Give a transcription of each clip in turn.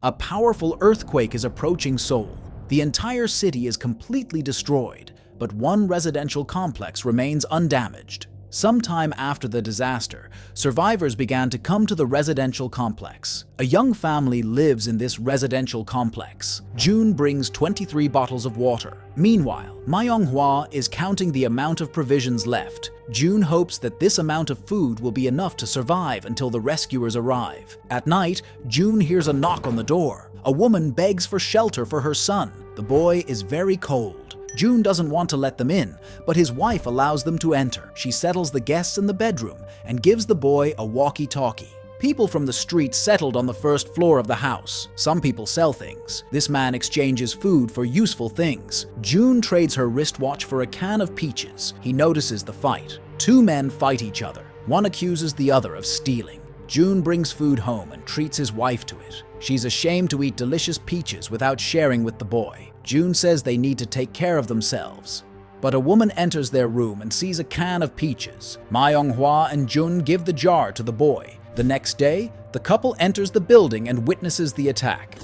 A powerful earthquake is approaching Seoul. The entire city is completely destroyed, but one residential complex remains undamaged. Sometime after the disaster, survivors began to come to the residential complex. A young family lives in this residential complex. June brings 23 bottles of water. Meanwhile, Myung-hwa is counting the amount of provisions left. June hopes that this amount of food will be enough to survive until the rescuers arrive. At night, June hears a knock on the door. A woman begs for shelter for her son. The boy is very cold. June doesn't want to let them in, but his wife allows them to enter. She settles the guests in the bedroom and gives the boy a walkie-talkie. People from the street settled on the first floor of the house. Some people sell things. This man exchanges food for useful things. June trades her wristwatch for a can of peaches. He notices the fight. Two men fight each other. One accuses the other of stealing. June brings food home and treats his wife to it. She's ashamed to eat delicious peaches without sharing with the boy. June says they need to take care of themselves. But a woman enters their room and sees a can of peaches. Myung-hwa and Jun give the jar to the boy. The next day, the couple enters the building and witnesses the attack.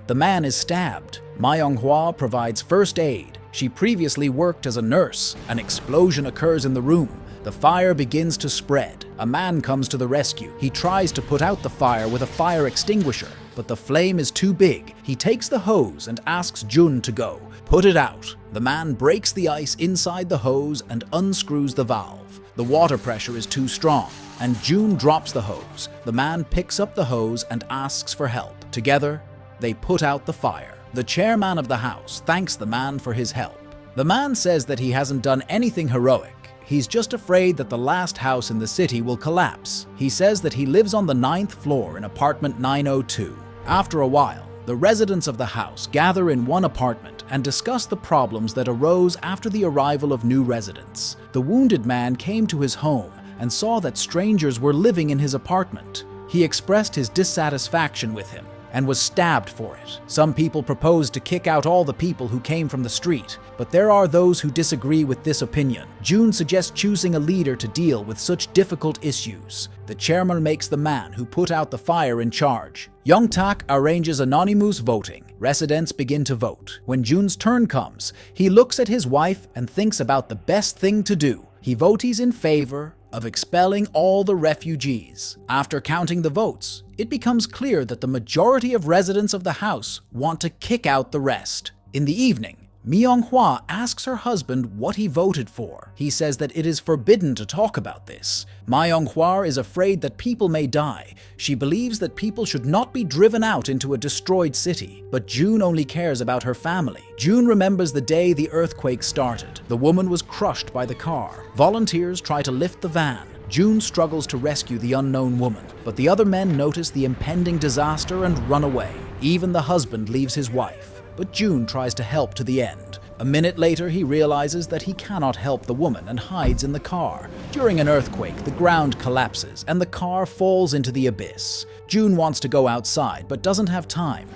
The man is stabbed. Myung-hwa provides first aid. She previously worked as a nurse. An explosion occurs in the room. The fire begins to spread. A man comes to the rescue. He tries to put out the fire with a fire extinguisher, but the flame is too big. He takes the hose and asks Jun to go. Put it out. The man breaks the ice inside the hose and unscrews the valve. The water pressure is too strong, and Jun drops the hose. The man picks up the hose and asks for help. Together, they put out the fire. The chairman of the house thanks the man for his help. The man says that he hasn't done anything heroic. He's just afraid that the last house in the city will collapse. He says that he lives on the 9th floor in apartment 902. After a while, the residents of the house gather in one apartment and discuss the problems that arose after the arrival of new residents. The wounded man came to his home and saw that strangers were living in his apartment. He expressed his dissatisfaction with him and was stabbed for it. Some people proposed to kick out all the people who came from the street, but there are those who disagree with this opinion. June suggests choosing a leader to deal with such difficult issues. The chairman makes the man who put out the fire in charge. Young-tak arranges anonymous voting. Residents begin to vote. When June's turn comes, he looks at his wife and thinks about the best thing to do. He votes in favor of expelling all the refugees. After counting the votes, it becomes clear that the majority of residents of the house want to kick out the rest. In the evening, Myung-hwa asks her husband what he voted for. He says that it is forbidden to talk about this. Myung-hwa is afraid that people may die. She believes that people should not be driven out into a destroyed city. But June only cares about her family. June remembers the day the earthquake started. The woman was crushed by the car. Volunteers try to lift the van. June struggles to rescue the unknown woman, but the other men notice the impending disaster and run away. Even the husband leaves his wife. But June tries to help to the end. A minute later, he realizes that he cannot help the woman and hides in the car. During an earthquake, the ground collapses and the car falls into the abyss. June wants to go outside, but doesn't have time.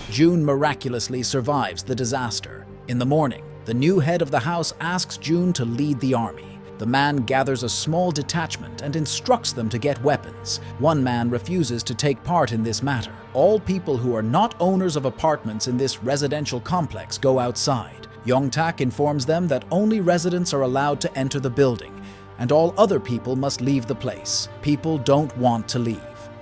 June miraculously survives the disaster. In the morning, the new head of the house asks June to lead the army. The man gathers a small detachment and instructs them to get weapons. One man refuses to take part in this matter. All people who are not owners of apartments in this residential complex go outside. Young-tak informs them that only residents are allowed to enter the building, and all other people must leave the place. People don't want to leave.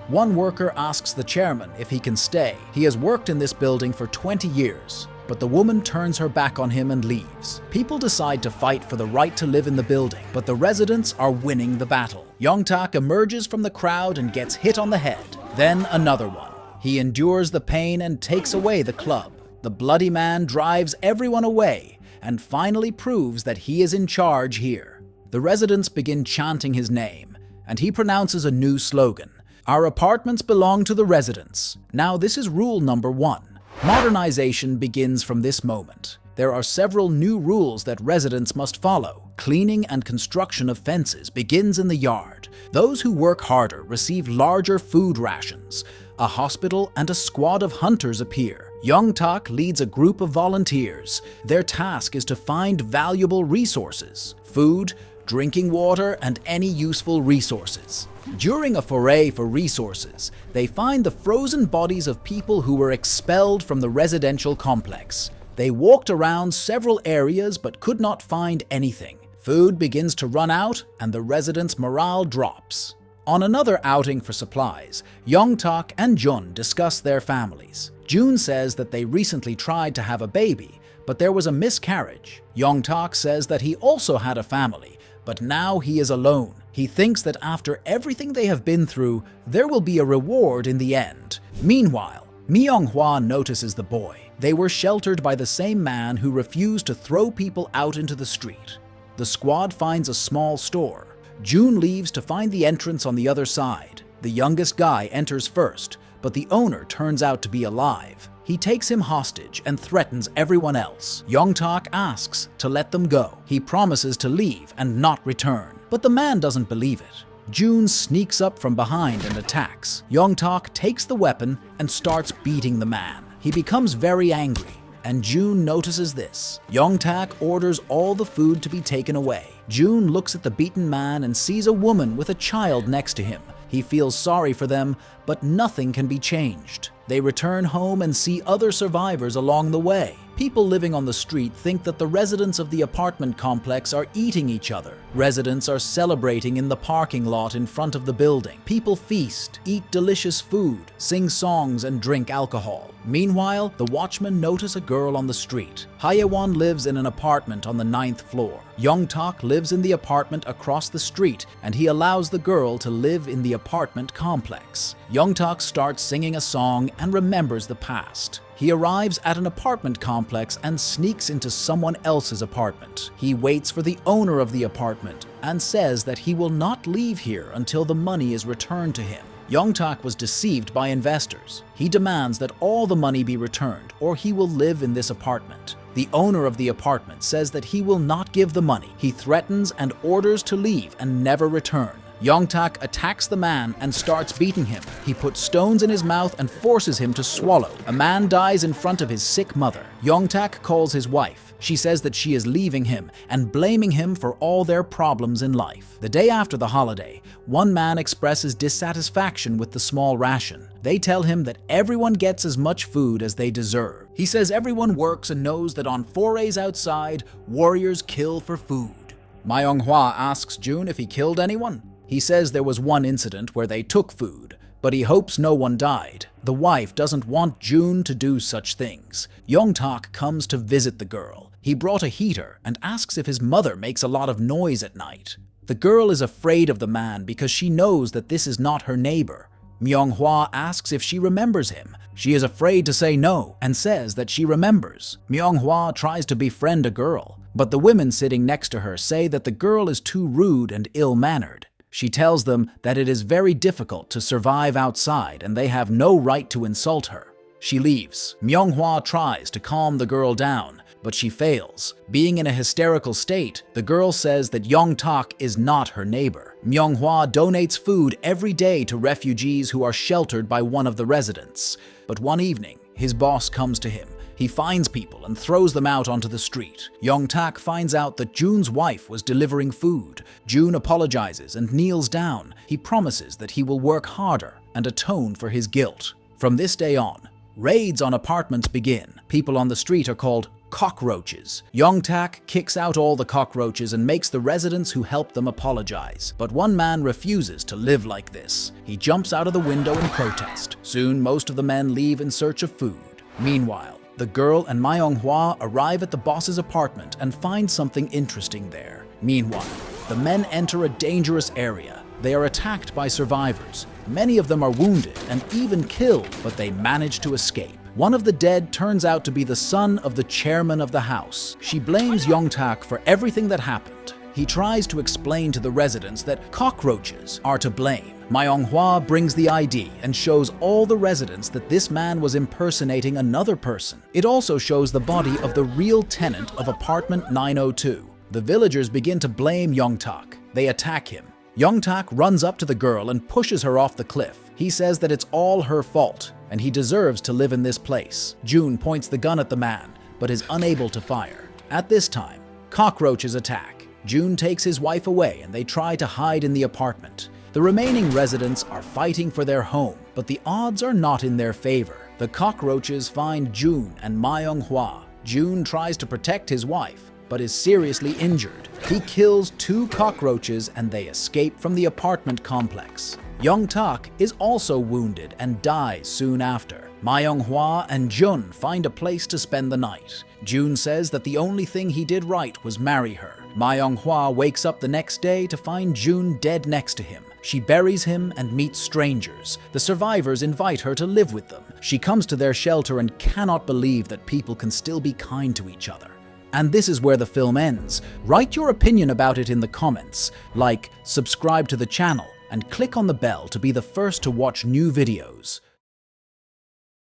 One worker asks the chairman if he can stay. He has worked in this building for 20 years. But the woman turns her back on him and leaves. People decide to fight for the right to live in the building, but the residents are winning the battle. Young-tak emerges from the crowd and gets hit on the head. Then another one. He endures the pain and takes away the club. The bloody man drives everyone away and finally proves that he is in charge here. The residents begin chanting his name, and he pronounces a new slogan. Our apartments belong to the residents. Now this is rule number 1. Modernization begins from this moment. There are several new rules that residents must follow. Cleaning and construction of fences begins in the yard. Those who work harder receive larger food rations. A hospital and a squad of hunters appear. Young-tak leads a group of volunteers. Their task is to find valuable resources: food, drinking water, and any useful resources. During a foray for resources, they find the frozen bodies of people who were expelled from the residential complex. They walked around several areas but could not find anything. Food begins to run out and the residents' morale drops. On another outing for supplies, Young-tak and Jun discuss their families. Jun says that they recently tried to have a baby, but there was a miscarriage. Young-tak says that he also had a family, but now he is alone. He thinks that after everything they have been through, there will be a reward in the end. Meanwhile, Myung-hwa notices the boy. They were sheltered by the same man who refused to throw people out into the street. The squad finds a small store. June leaves to find the entrance on the other side. The youngest guy enters first, but the owner turns out to be alive. He takes him hostage and threatens everyone else. Young-tak asks to let them go. He promises to leave and not return, but the man doesn't believe it. June sneaks up from behind and attacks. Young-tak takes the weapon and starts beating the man. He becomes very angry, and June notices this. Young-tak orders all the food to be taken away. June looks at the beaten man and sees a woman with a child next to him. He feels sorry for them, but nothing can be changed. They return home and see other survivors along the way. People living on the street think that the residents of the apartment complex are eating each other. Residents are celebrating in the parking lot in front of the building. People feast, eat delicious food, sing songs, and drink alcohol. Meanwhile, the watchmen notice a girl on the street. Haewon lives in an apartment on the 9th floor. Young-tak lives in the apartment across the street, and he allows the girl to live in the apartment complex. Young-tak starts singing a song and remembers the past. He arrives at an apartment complex and sneaks into someone else's apartment. He waits for the owner of the apartment and says that he will not leave here until the money is returned to him. Young-tak was deceived by investors. He demands that all the money be returned or he will live in this apartment. The owner of the apartment says that he will not give the money. He threatens and orders to leave and never return. Young-tak attacks the man and starts beating him. He puts stones in his mouth and forces him to swallow. A man dies in front of his sick mother. Young-tak calls his wife. She says that she is leaving him and blaming him for all their problems in life. The day after the holiday, one man expresses dissatisfaction with the small ration. They tell him that everyone gets as much food as they deserve. He says everyone works and knows that on forays outside, warriors kill for food. Myung-hwa asks June if he killed anyone. He says there was one incident where they took food, but he hopes no one died. The wife doesn't want June to do such things. Young-tak comes to visit the girl. He brought a heater and asks if his mother makes a lot of noise at night. The girl is afraid of the man because she knows that this is not her neighbor. Myung-hwa asks if she remembers him. She is afraid to say no and says that she remembers. Myung-hwa tries to befriend a girl, but the women sitting next to her say that the girl is too rude and ill-mannered. She tells them that it is very difficult to survive outside and they have no right to insult her. She leaves. Myung-hwa tries to calm the girl down, but she fails. Being in a hysterical state, the girl says that Young-tak is not her neighbor. Myung-hwa donates food every day to refugees who are sheltered by one of the residents. But one evening, his boss comes to him. He finds people and throws them out onto the street. Young-tak finds out that June's wife was delivering food. June apologizes and kneels down. He promises that he will work harder and atone for his guilt. From this day on, raids on apartments begin. People on the street are called cockroaches. Young-tak kicks out all the cockroaches and makes the residents who helped them apologize. But one man refuses to live like this. He jumps out of the window in protest. Soon, most of the men leave in search of food. Meanwhile, the girl and Myung-hwa arrive at the boss's apartment and find something interesting there. Meanwhile, the men enter a dangerous area. They are attacked by survivors. Many of them are wounded and even killed, but they manage to escape. One of the dead turns out to be the son of the chairman of the house. She blames Young-tak for everything that happened. He tries to explain to the residents that cockroaches are to blame. Myung-hwa brings the ID and shows all the residents that this man was impersonating another person. It also shows the body of the real tenant of apartment 902. The villagers begin to blame Young-tak. They attack him. Young-tak runs up to the girl and pushes her off the cliff. He says that it's all her fault and he deserves to live in this place. June points the gun at the man, but is unable to fire. At this time, cockroaches attack. June takes his wife away and they try to hide in the apartment. The remaining residents are fighting for their home, but the odds are not in their favor. The cockroaches find June and Ma Young-hwa. June tries to protect his wife, but is seriously injured. He kills 2 cockroaches and they escape from the apartment complex. Young-tak is also wounded and dies soon after. Ma Young-hwa and Jun find a place to spend the night. June says that the only thing he did right was marry her. Ma Young-hwa wakes up the next day to find June dead next to him. She buries him and meets strangers. The survivors invite her to live with them. She comes to their shelter and cannot believe that people can still be kind to each other. And this is where the film ends. Write your opinion about it in the comments. Like, subscribe to the channel, and click on the bell to be the first to watch new videos.